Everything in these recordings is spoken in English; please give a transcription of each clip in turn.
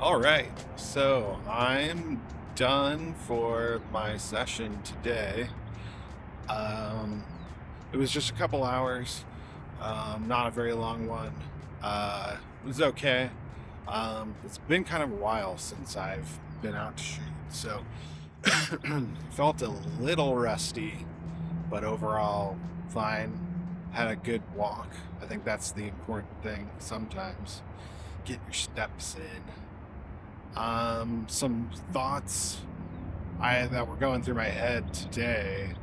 All right, so I'm done for my session today. Um, it was just a couple hours, not a very long one. It was okay. It's been kind of a while since I've been out to shoot, so felt a little rusty, but overall fine. Had a good walk. I think that's the important thing sometimes. Get your steps in. Some thoughts I that were going through my head today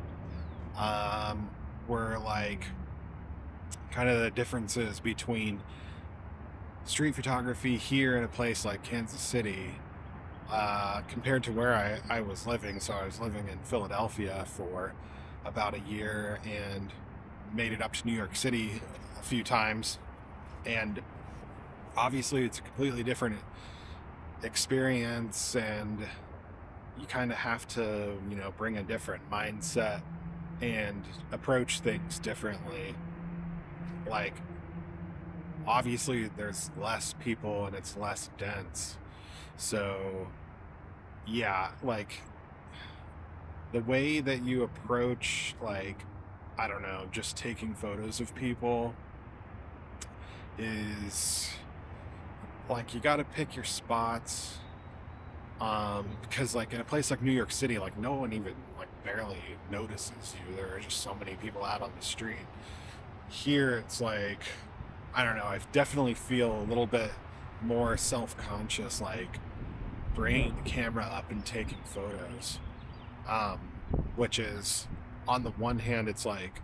were like kind of the differences between street photography here in a place like Kansas City compared to where I was living. So I was living in Philadelphia for about a year and made it up to New York City a few times. And obviously, it's a completely different experience, and you kind of have to, bring a different mindset and approach things differently. Like, obviously, there's less people and it's less dense. So, yeah, like the way that you approach, like, I don't know, just taking photos of people is like you got to pick your spots because like in a place like New York City, like no one even like barely notices you. There are just so many people out on the street. Here it's like, I don't know, I definitely feel a little bit more self-conscious, like bringing the camera up and taking photos, um which is, on the one hand, it's like,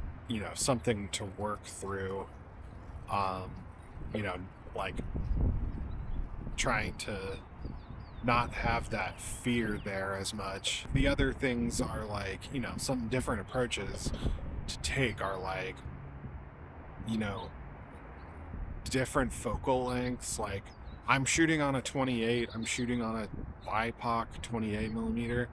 something to work through, um you know like trying to not have that fear there as much. The other things are like, some different approaches to take are like, you know, different focal lengths. Like, I'm shooting on a 28, I'm shooting on a BIPOC 28 millimeter.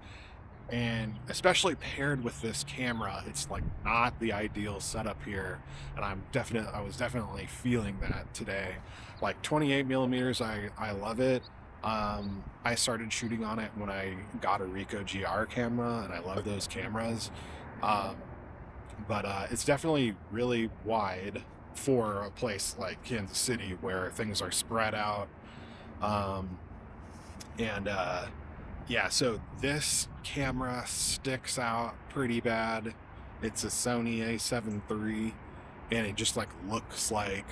And especially paired with this camera, it's like not the ideal setup here. And I was definitely feeling that today. Like 28 millimeters, I love it. I started shooting on it when I got a Ricoh GR camera, and I love those cameras. Um, but it's definitely really wide for a place like Kansas City where things are spread out. Um, and yeah, so this camera sticks out pretty bad. It's a Sony A7 III, and it just like looks like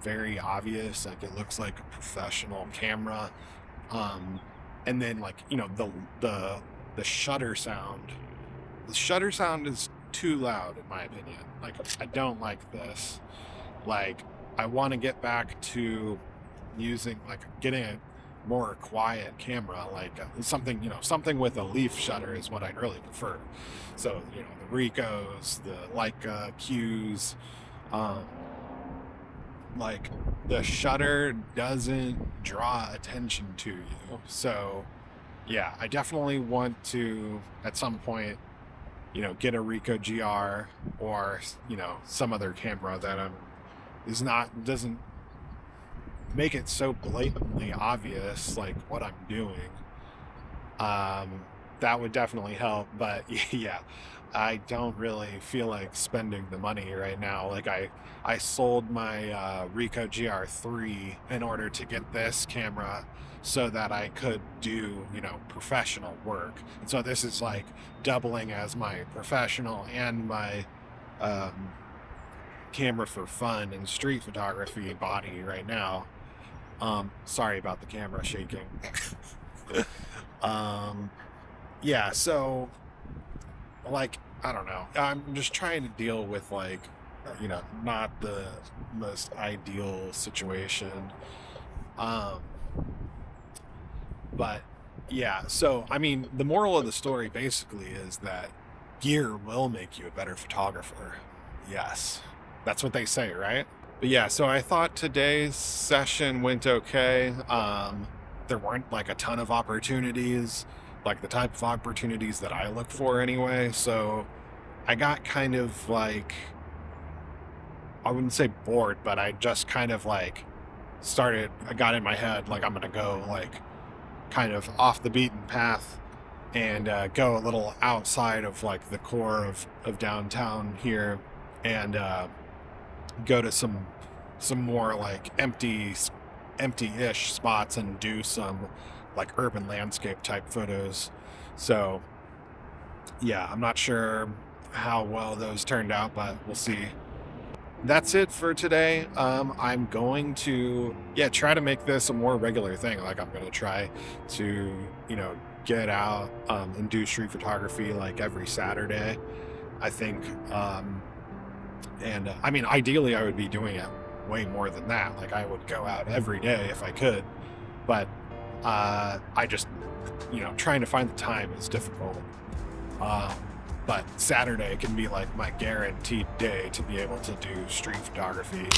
very obvious. Like, it looks like a professional camera. Um, and then, like, the shutter sound. The shutter sound is too loud in my opinion. Like, I don't like this. Like, I want to get back to using, like, getting a more quiet camera, like something with a leaf shutter is what I'd really prefer. So, the Ricos, the Leica Qs, um, like, the shutter doesn't draw attention to you. So, yeah, I definitely want to at some point, get a Ricoh GR, or some other camera that doesn't make it so blatantly obvious, like, what I'm doing. That would definitely help. But yeah, I don't really feel like spending the money right now. Like, I sold my Ricoh GR3 in order to get this camera so that I could do, professional work. And so this is like doubling as my professional and my camera for fun and street photography body right now. Sorry about the camera shaking. um, yeah, so, like, I don't know. I'm just trying to deal with, like, not the most ideal situation. Um, but yeah, so, I mean, the moral of the story basically is that gear will make you a better photographer. Yes, that's what they say, right? But yeah, so I thought today's session went okay. There weren't like a ton of opportunities, like the type of opportunities that I look for anyway. So I got kind of like, I wouldn't say bored, but I just kind of like I got in my head, like, I'm gonna go like kind of off the beaten path and go a little outside of like the core of downtown here, and go to some more like empty-ish spots and do some like urban landscape type photos. So yeah, I'm not sure how well those turned out, but we'll see. That's it for today. I'm going to, yeah, try to make this a more regular thing. Like, I'm going to try to, get out and do street photography like every Saturday, I think. And I mean, ideally, I would be doing it way more than that. Like, I would go out every day if I could, but I just, trying to find the time is difficult. But Saturday can be like my guaranteed day to be able to do street photography.